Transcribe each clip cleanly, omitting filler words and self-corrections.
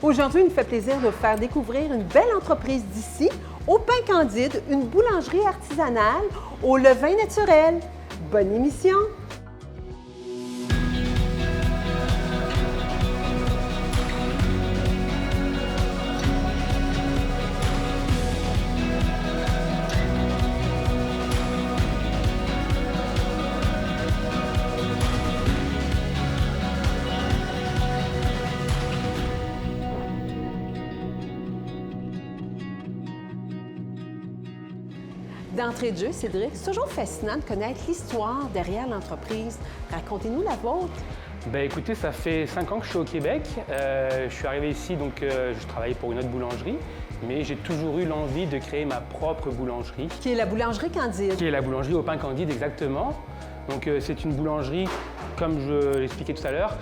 Aujourd'hui, il nous fait plaisir de vous faire découvrir une belle entreprise d'ici, au Pain Candide, une boulangerie artisanale au levain naturel. Bonne émission! D'entrée de jeu, Cédric, c'est toujours fascinant de connaître l'histoire derrière l'entreprise. Racontez-nous la vôtre. Ben écoutez, ça fait 5 ans que je suis au Québec. Je suis arrivé ici, donc je travaillais pour une autre boulangerie, mais j'ai toujours eu l'envie de créer ma propre boulangerie. Qui est la boulangerie Candide. Qui est la boulangerie au Pain Candide, exactement. Donc c'est une boulangerie, comme je l'expliquais tout à l'heure,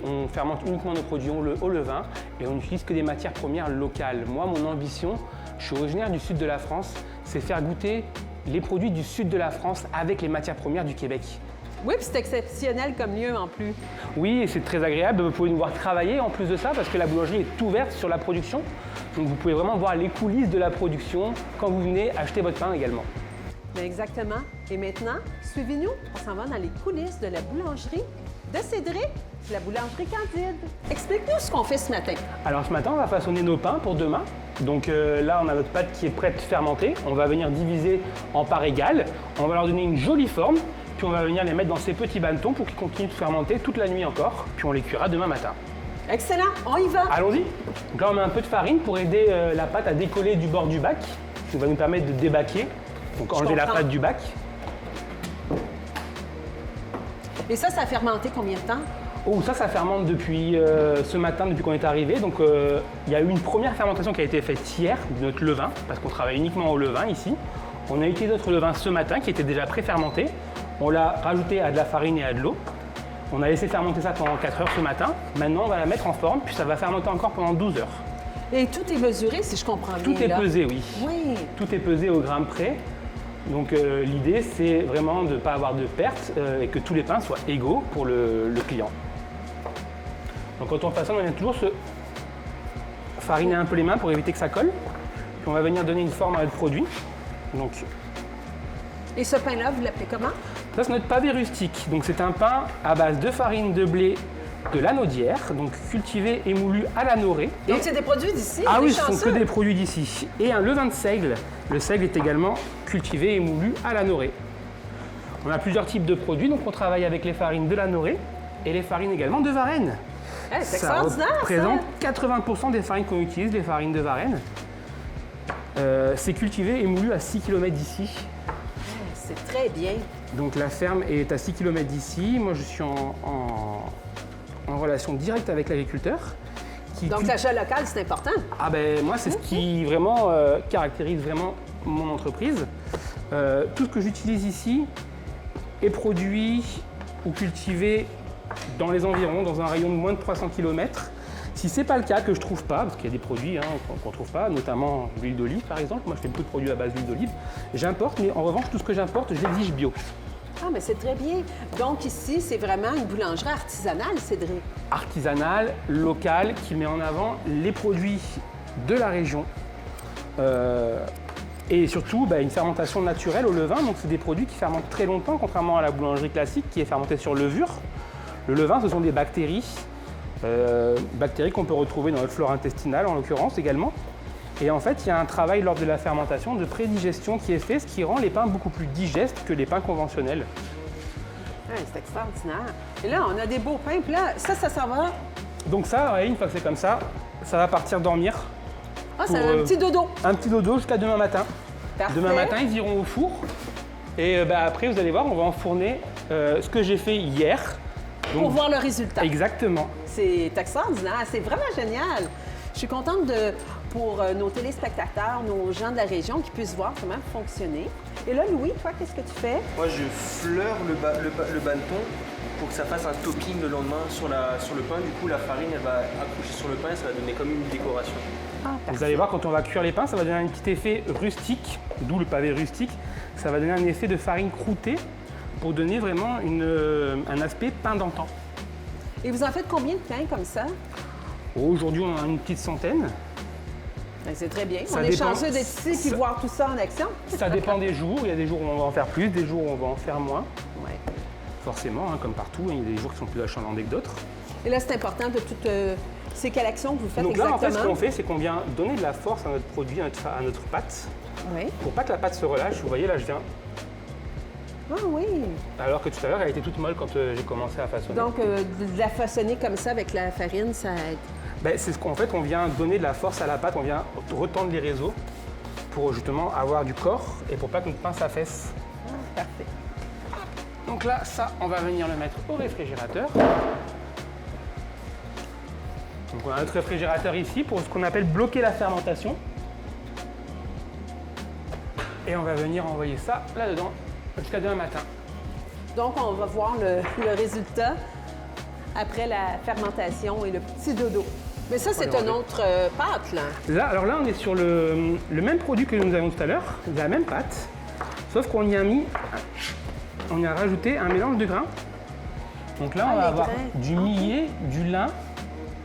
on fermente uniquement nos produits au levain et on n'utilise que des matières premières locales. Moi, mon ambition, je suis originaire du sud de la France, c'est faire goûter les produits du sud de la France avec les matières premières du Québec. Oui, puis c'est exceptionnel comme lieu en plus. Oui, et c'est très agréable. Vous pouvez nous voir travailler en plus de ça parce que la boulangerie est ouverte sur la production. Donc vous pouvez vraiment voir les coulisses de la production quand vous venez acheter votre pain également. Bien exactement. Et maintenant, suivez-nous. On s'en va dans les coulisses de la boulangerie de Cédric, la boulangerie Candide. Explique-nous ce qu'on fait ce matin. Alors ce matin, on va façonner nos pains pour demain. Donc là, on a notre pâte qui est prête fermentée. On va venir diviser en parts égales. On va leur donner une jolie forme. Puis on va venir les mettre dans ces petits bannetons pour qu'ils continuent de fermenter toute la nuit encore. Puis on les cuira demain matin. Excellent, on y va. Allons-y. Donc là, on met un peu de farine pour aider la pâte à décoller du bord du bac. Ça va nous permettre de débaquer. Donc enlever la pâte du bac. Et ça a fermenté combien de temps? Oh, ça fermente depuis ce matin, depuis qu'on est arrivé. Donc il y a eu une première fermentation qui a été faite hier de notre levain, parce qu'on travaille uniquement au levain ici. On a utilisé notre levain ce matin qui était déjà pré-fermenté. On l'a rajouté à de la farine et à de l'eau. On a laissé fermenter ça pendant 4 heures ce matin. Maintenant, on va la mettre en forme, puis ça va fermenter encore pendant 12 heures. Et tout est mesuré, si je comprends bien. Tout est pesé, oui. Oui. Tout est pesé au gramme près. Donc l'idée, c'est vraiment de ne pas avoir de perte et que tous les pains soient égaux pour le client. Donc quand on façonne, on vient toujours se fariner un peu les mains pour éviter que ça colle. Puis on va venir donner une forme à notre produit. Donc, et ce pain-là, vous l'appelez comment? ça, c'est notre pavé rustique. Donc c'est un pain à base de farine de blé de l'Anaudière, donc cultivé et moulu à la Norée. Donc c'est des produits d'ici? Ah oui, ce sont que des produits d'ici. Et un levain de seigle. Le seigle est également cultivé et moulu à la Norée. On a plusieurs types de produits, donc on travaille avec les farines de la Norée et les farines également de Varennes. C'est extraordinaire, ça représente 80% des farines qu'on utilise, les farines de Varennes. C'est cultivé et moulu à 6 km d'ici. C'est très bien. Donc la ferme est à 6 km d'ici. Moi, je suis en relation directe avec l'agriculteur. Donc l'achat local, c'est important? Ah ben moi, c'est ce qui vraiment caractérise vraiment mon entreprise. Tout ce que j'utilise ici est produit ou cultivé dans les environs, dans un rayon de moins de 300 km. Si ce n'est pas le cas, que je ne trouve pas, parce qu'il y a des produits qu'on ne trouve pas, notamment l'huile d'olive par exemple, moi je fais beaucoup de produits à base d'huile d'olive, j'importe, mais en revanche tout ce que j'importe, je l'exige bio. Ah, mais c'est très bien. Donc ici, c'est vraiment une boulangerie artisanale, Cédric? Artisanale, locale, qui met en avant les produits de la région. Et surtout, une fermentation naturelle au levain, donc c'est des produits qui fermentent très longtemps, contrairement à la boulangerie classique qui est fermentée sur levure. Le levain, ce sont des bactéries. Bactéries qu'on peut retrouver dans notre flore intestinale en l'occurrence également. Et en fait, il y a un travail lors de la fermentation de prédigestion qui est fait, ce qui rend les pains beaucoup plus digestes que les pains conventionnels. Ouais, c'est extraordinaire. Et là, on a des beaux pains, puis là, ça s'en va. Donc ça, une fois que c'est comme ça, ça va partir dormir. Ah, c'est un petit dodo. Un petit dodo jusqu'à demain matin. Parfait. Demain matin, ils iront au four. Et après, vous allez voir, on va enfourner ce que j'ai fait hier. Donc, pour voir le résultat. Exactement. C'est extraordinaire, c'est vraiment génial. Je suis contente pour nos téléspectateurs, nos gens de la région qui puissent voir comment fonctionner. Et là, Louis, toi, qu'est-ce que tu fais? Moi, je fleure le bannetton pour que ça fasse un topping le lendemain sur le pain. Du coup, la farine, elle va accrocher sur le pain et ça va donner comme une décoration. Ah, vous allez voir, quand on va cuire les pains, ça va donner un petit effet rustique, d'où le pavé rustique. Ça va donner un effet de farine croûtée pour donner vraiment un aspect pain d'antan. Et vous en faites combien de pains comme ça? Aujourd'hui, on en a une petite centaine. Ben, c'est très bien. Ça On est dépend. chanceux d'être ici et Ça- voir tout ça en action. Ça dépend des jours. Il y a des jours où on va en faire plus, des jours où on va en faire moins. Ouais. Forcément, hein, comme partout, hein, il y a des jours qui sont plus achalandés que d'autres. Et là, c'est important de toutes. C'est quelle action que vous faites Donc là, en fait, ce exactement? qu'on fait, c'est qu'on vient donner de la force à notre produit, à notre pâte. Oui. Pour pas que la pâte se relâche, vous voyez, là, je viens. Ah oui. Alors que tout à l'heure, elle était toute molle quand j'ai commencé à façonner. Donc, de la façonner comme ça avec la farine, ça aide. Ben, c'est ce qu'en fait, on vient donner de la force à la pâte, on vient retendre les réseaux pour justement avoir du corps et pour pas que notre pain s'affaisse. Parfait. Donc là, ça, on va venir le mettre au réfrigérateur. Donc on a notre réfrigérateur ici pour ce qu'on appelle bloquer la fermentation. Et on va venir envoyer ça là-dedans jusqu'à demain matin. Donc, on va voir le résultat après la fermentation et le petit dodo. Mais ça, c'est Allez, une on va- autre pâte, là. Alors là, on est sur le même produit que nous avions tout à l'heure, la même pâte, sauf qu'on y a mis, on y a rajouté un mélange de grains. Donc là, on Ah, va les avoir grains. du millet, du lin,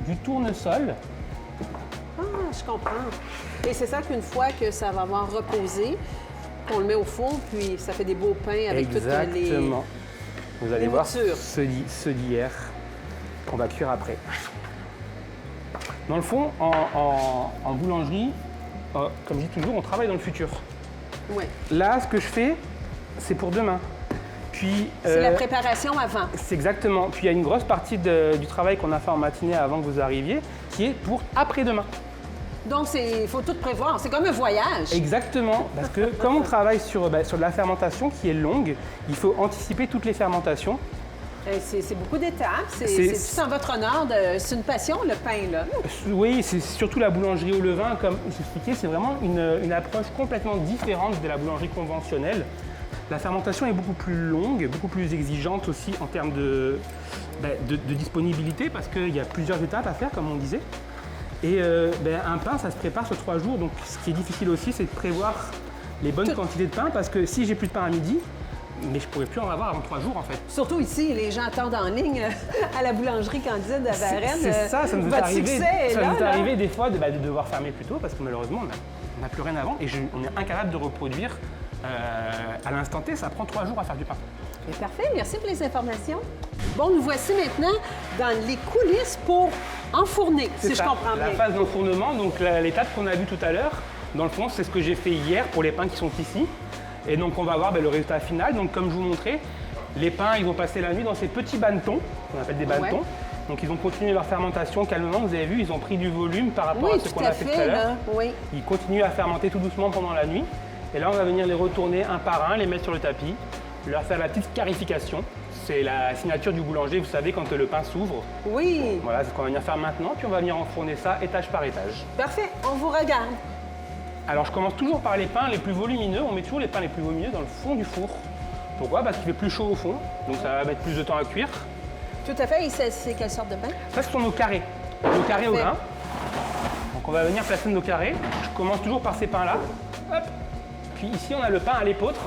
du tournesol. Ah, je comprends. Et c'est ça qu'une fois que ça va avoir reposé, on le met au four, puis ça fait des beaux pains avec toutes les... Exactement. Vous allez les voir moutures. ceux d'hier qu'on va cuire après. Dans le fond, en boulangerie, comme je dis toujours, on travaille dans le futur. Oui. Là, ce que je fais, c'est pour demain. Puis, C'est la préparation avant. c'est exactement. Puis il y a une grosse partie du travail qu'on a fait en matinée avant que vous arriviez, qui est pour après-demain. Donc, il faut tout prévoir. C'est comme un voyage. Exactement, parce que comme on travaille sur de la fermentation qui est longue, il faut anticiper toutes les fermentations. C'est beaucoup d'étapes. C'est- C'est tout en votre honneur. C'est une passion, le pain, là. Oui, c'est surtout la boulangerie au levain, comme j'expliquais, c'est vraiment une approche complètement différente de la boulangerie conventionnelle. La fermentation est beaucoup plus longue, beaucoup plus exigeante aussi en termes de disponibilité, parce qu'il y a plusieurs étapes à faire, comme on disait. Et un pain, ça se prépare sur 3 jours, donc ce qui est difficile aussi, c'est de prévoir les bonnes quantités de pain, parce que si j'ai plus de pain à midi, mais je pourrais plus en avoir avant 3 jours en fait. Surtout ici, les gens attendent en ligne à la boulangerie candide à Varennes. C'est ça, ça nous est Votre arrivé, succès est ça là, nous est là. arrivé des fois de devoir fermer plus tôt parce que malheureusement on n'a plus rien avant et on est incapable de reproduire à l'instant T, ça prend 3 jours à faire du pain. Mais parfait, merci pour les informations. Bon, nous voici maintenant dans les coulisses pour enfourner, si C'est je ça, comprends la bien. phase d'enfournement, donc l'étape qu'on a vue tout à l'heure, dans le fond c'est ce que j'ai fait hier pour les pains qui sont ici. Et donc on va voir le résultat final. Donc comme je vous montrais, les pains ils vont passer la nuit dans ces petits bannetons, qu'on appelle des bannetons. Ouais. Donc ils ont continué leur fermentation calmement, vous avez vu, ils ont pris du volume par rapport Oui, à ce qu'on tout a à fait tout à fait, l'heure. là. Oui. Ils continuent à fermenter tout doucement pendant la nuit. Et là on va venir les retourner un par un, les mettre sur le tapis, leur faire la petite scarification. C'est la signature du boulanger, vous savez, quand le pain s'ouvre. Oui, Voilà, c'est ce qu'on va venir faire maintenant, puis on va venir enfourner ça étage par étage. parfait, on vous regarde. Alors je commence toujours par les pains les plus volumineux, on met toujours les pains les plus volumineux dans le fond du four. Pourquoi? Parce qu'il fait plus chaud au fond, donc ça va mettre plus de temps à cuire. Tout à fait, et c'est quelle sorte de pain? Ça ce sont nos carrés au Parfait. grain. Donc on va venir placer nos carrés. Je commence toujours par ces pains-là. Hop. Puis ici on a le pain à l'épeautre.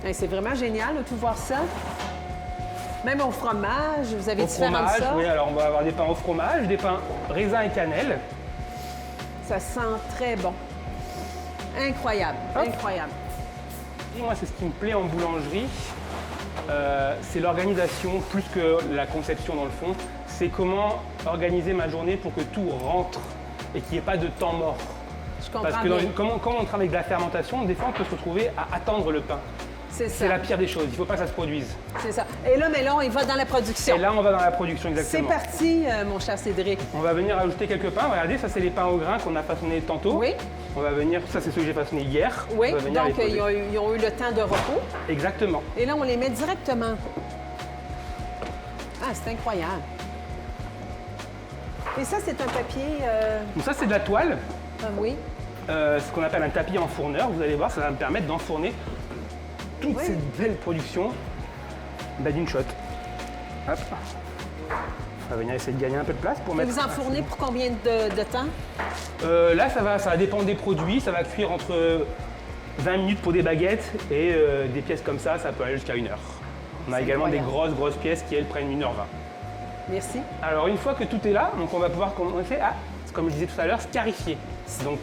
Hey, c'est vraiment génial de tout voir ça. Même au fromage, vous avez Au différentes fromage, sortes. oui, alors on va avoir des pains au fromage, des pains raisin et cannelle. Ça sent très bon. Incroyable, Hop. incroyable. Et moi c'est ce qui me plaît en boulangerie, c'est l'organisation plus que la conception dans le fond. C'est comment organiser ma journée pour que tout rentre et qu'il n'y ait pas de temps mort. Je comprends Parce que bien. comme on travaille avec de la fermentation, des fois on peut se retrouver à attendre le pain. C'est ça. C'est la pire des choses, il ne faut pas que ça se produise. C'est ça. Et là, mais là, il va dans la production. Et là on va dans la production C'est exactement. parti, mon cher Cédric. On va venir ajouter quelques pains, regardez, ça c'est les pains au grain qu'on a façonnés tantôt. Oui, On va venir, ça c'est ceux que j'ai façonnés hier. oui. On va venir Donc, les poser. ils ont eu le temps de repos. Exactement. Et là, on les met directement. Ah, c'est incroyable. Et ça, c'est un papier... Donc ça c'est de la toile. oui. Ce qu'on appelle un tapis enfourneur. Vous allez voir, ça va me permettre d'enfourner toute Oui. cette belle production d'une shot. Hop. On va venir essayer de gagner un peu de place pour Et mettre. vous enfournez pour combien de temps? Là, ça va dépendre des produits. Ça va cuire entre 20 minutes pour des baguettes et des pièces comme ça peut aller jusqu'à 1 heure. On a C'est également des incroyable. grosses pièces qui, elles, prennent 1h20. Merci. Alors, une fois que tout est là, donc on va pouvoir commencer à, comme je disais tout à l'heure, scarifier. Donc,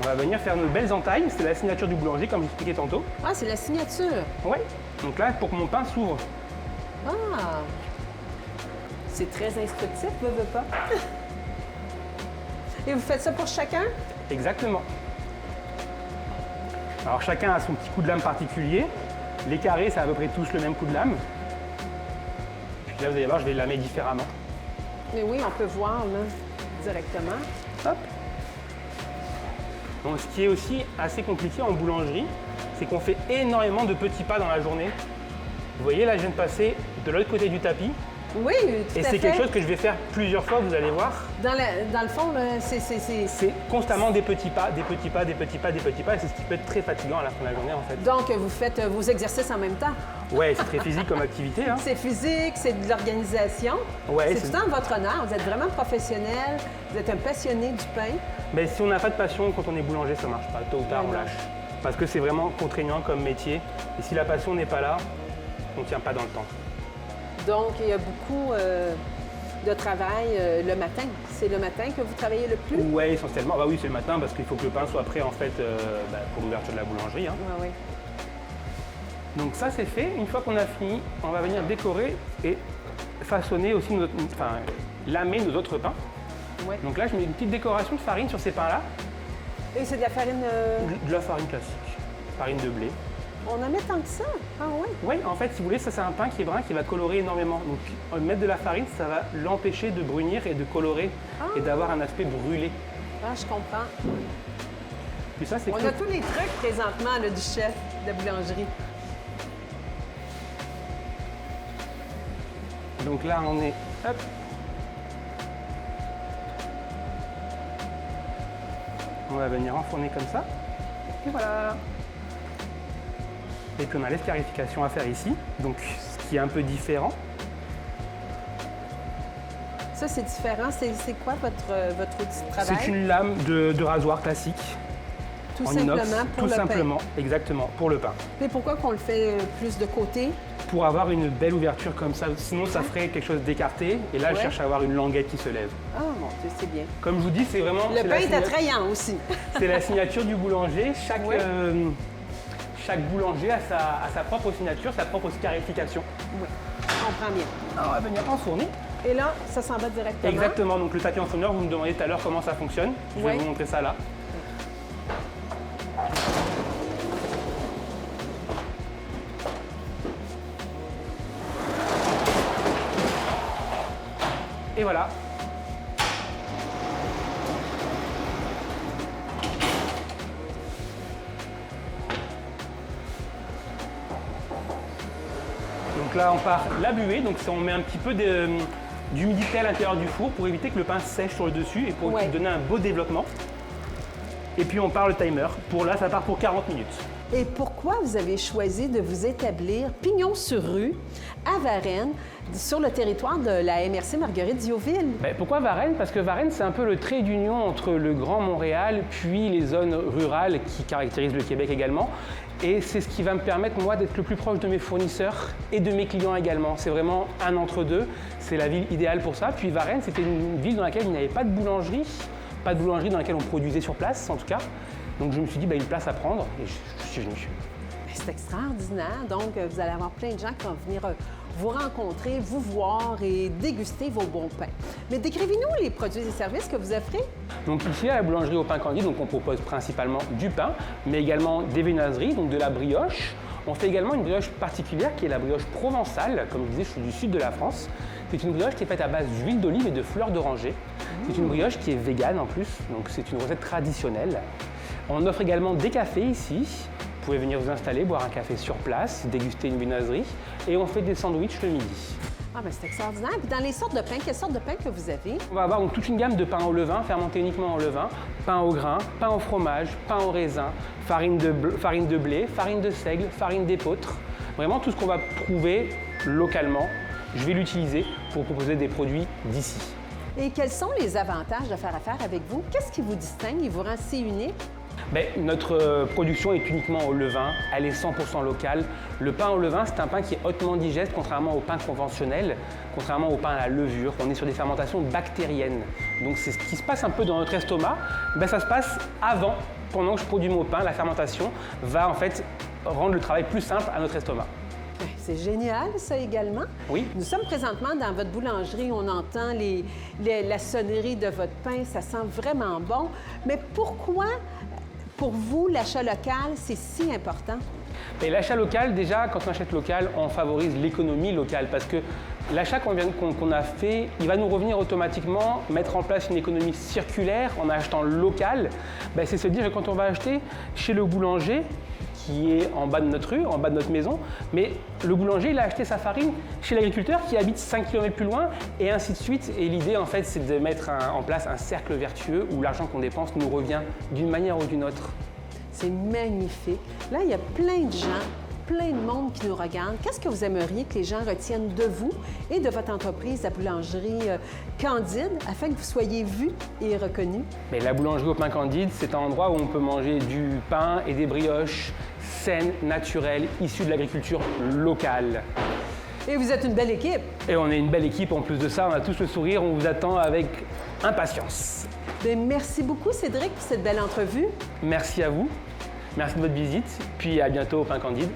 on va venir faire nos belles entailles. C'est la signature du boulanger, comme j'expliquais tantôt. Ah, c'est la signature. Ouais. Donc là, pour que mon pain s'ouvre. Ah! C'est très instructif, veux pas. Et vous faites ça pour chacun? Exactement. Alors, chacun a son petit coup de lame particulier. Les carrés, c'est à peu près tous le même coup de lame. Puis là, vous allez voir, je vais lamer différemment. Mais oui, on peut voir là, directement. Hop. Donc, ce qui est aussi assez compliqué en boulangerie, c'est qu'on fait énormément de petits pas dans la journée. Vous voyez, là, je viens de passer de l'autre côté du tapis. Oui, tout Et à fait. c'est quelque chose que je vais faire plusieurs fois, vous allez voir. Dans le fond, là, c'est... C'est constamment des petits pas, des petits pas, des petits pas, des petits pas. Et c'est ce qui peut être très fatigant à la fin de la journée, en fait. Donc, vous faites vos exercices en même temps. Ouais, c'est très physique comme activité. Hein. C'est physique, c'est de l'organisation. Ouais, c'est tout en votre honneur. Vous êtes vraiment professionnel. Vous êtes un passionné du pain. Mais si on n'a pas de passion, quand on est boulanger, ça marche pas. Tôt ou tard, Ouais, on non. lâche. Parce que c'est vraiment contraignant comme métier. Et si la passion n'est pas là, on ne tient pas dans le temps. Donc, il y a beaucoup de travail le matin. C'est le matin que vous travaillez le plus? Ouais, essentiellement. Bah oui, c'est le matin parce qu'il faut que le pain soit prêt en fait pour l'ouverture de la boulangerie. Hein. Oui, oui. Donc ça c'est fait. Une fois qu'on a fini, on va venir décorer et façonner aussi lamer nos autres pains. Ouais. Donc là, je mets une petite décoration de farine sur ces pains-là. Et c'est de la farine... De la farine classique, farine de blé. On en met tant que ça? Ah oui? Oui, en fait, si vous voulez, ça c'est un pain qui est brun qui va colorer énormément. Donc mettre de la farine, ça va l'empêcher de brunir et de colorer et d'avoir un aspect brûlé. Ah, je comprends. Puis ça, c'est On tout. a tous les trucs présentement là, du chef de la boulangerie. Donc là, on est. Hop. On va venir enfourner comme ça. Et voilà. Et puis on a l'escarification à faire ici. Donc ce qui est un peu différent. Ça, c'est différent. C'est quoi votre outil de travail? C'est une lame de rasoir classique. Tout en simplement inox, pour tout le simplement, exactement, pour le pain. pain. Et pourquoi qu'on le fait plus de côté? Pour avoir une belle ouverture comme ça, sinon ça ferait quelque chose d'écarté. Et là, je Ouais. cherche à avoir une languette qui se lève. Ah, mon Dieu, c'est bien. Comme je vous dis, c'est vraiment. Le c'est la pain est signature- attrayant aussi. C'est la signature du boulanger. Ouais. Chaque boulanger a sa propre signature, sa propre scarification. Oui, je comprends bien. Alors, on va venir enfourner. Et là, ça s'en va directement. Exactement, donc le tapis enfourneur, vous me demandez tout à l'heure comment ça fonctionne. Je vais Ouais. vous montrer ça là. Et voilà. Donc là, on part la buée, donc on met un petit peu d'humidité à l'intérieur du four pour éviter que le pain sèche sur le dessus et pour Ouais. lui donner un beau développement. Et puis on part le timer. Pour là, ça part pour 40 minutes. Et pourquoi vous avez choisi de vous établir pignon sur rue à Varennes, sur le territoire de la MRC Marguerite Diouville? Ben, pourquoi Varennes? Parce que Varennes, c'est un peu le trait d'union entre le Grand Montréal, puis les zones rurales qui caractérisent le Québec également. Et c'est ce qui va me permettre, moi, d'être le plus proche de mes fournisseurs et de mes clients également. C'est vraiment un entre-deux. C'est la ville idéale pour ça. Puis Varennes, c'était une ville dans laquelle il n'y avait pas de boulangerie dans laquelle on produisait sur place, en tout cas. Donc je me suis dit, une place à prendre, et je suis venu. C'est extraordinaire. Donc, vous allez avoir plein de gens qui vont venir vous rencontrer, vous voir et déguster vos bons pains. Mais décrivez-nous les produits et services que vous offrez. Donc ici, à la boulangerie au pain Candide, donc on propose principalement du pain, mais également des viennoiseries, donc de la brioche. On fait également une brioche particulière qui est la brioche provençale. Comme je disais, je suis du sud de la France. C'est une brioche qui est faite à base d'huile d'olive et de fleurs d'oranger. C'est une brioche qui est végane en plus, donc c'est une recette traditionnelle. On offre également des cafés ici. Vous pouvez venir vous installer, boire un café sur place, déguster une viennoiserie. Et on fait des sandwichs le midi. Ah, ben c'est extraordinaire. Puis dans les sortes de pain, quelles sortes de pain que vous avez? On va avoir donc toute une gamme de pain au levain, fermenté uniquement au levain, pain au grain, pain au fromage, pain au raisin, farine de blé, farine de seigle, farine d'épeautre. Vraiment tout ce qu'on va trouver localement, je vais l'utiliser pour proposer des produits d'ici. Et quels sont les avantages de faire affaire avec vous? Qu'est-ce qui vous distingue et vous rend si unique? Notre production est uniquement au levain, elle est 100% locale. Le pain au levain, c'est un pain qui est hautement digeste, contrairement au pain conventionnel, contrairement au pain à la levure. On est sur des fermentations bactériennes. Donc c'est ce qui se passe un peu dans notre estomac, ça se passe avant, pendant que je produis mon pain. La fermentation va en fait rendre le travail plus simple à notre estomac. C'est génial, ça également. Oui. Nous sommes présentement dans votre boulangerie. On entend la sonnerie de votre pain. Ça sent vraiment bon. Mais pourquoi, pour vous, l'achat local, c'est si important? L'achat local, déjà, quand on achète local, on favorise l'économie locale parce que l'achat qu'on a fait, il va nous revenir automatiquement. Mettre en place une économie circulaire en achetant local, c'est se dire que quand on va acheter chez le boulanger, qui est en bas de notre rue, en bas de notre maison, mais le boulanger, il a acheté sa farine chez l'agriculteur qui habite 5 km plus loin, et ainsi de suite. Et l'idée, en fait, c'est de mettre en place un cercle vertueux où l'argent qu'on dépense nous revient d'une manière ou d'une autre. C'est magnifique. Là, il y a plein de gens, plein de monde qui nous regardent. Qu'est-ce que vous aimeriez que les gens retiennent de vous et de votre entreprise, la boulangerie Candide, afin que vous soyez vus et reconnus? Mais la boulangerie au pain Candide, c'est un endroit où on peut manger du pain et des brioches saines, naturelles, issues de l'agriculture locale. Et vous êtes une belle équipe. Et on est une belle équipe. En plus de ça, on a tous le sourire. On vous attend avec impatience. Merci beaucoup, Cédric, pour cette belle entrevue. Merci à vous. Merci de votre visite. Puis à bientôt au pain Candide.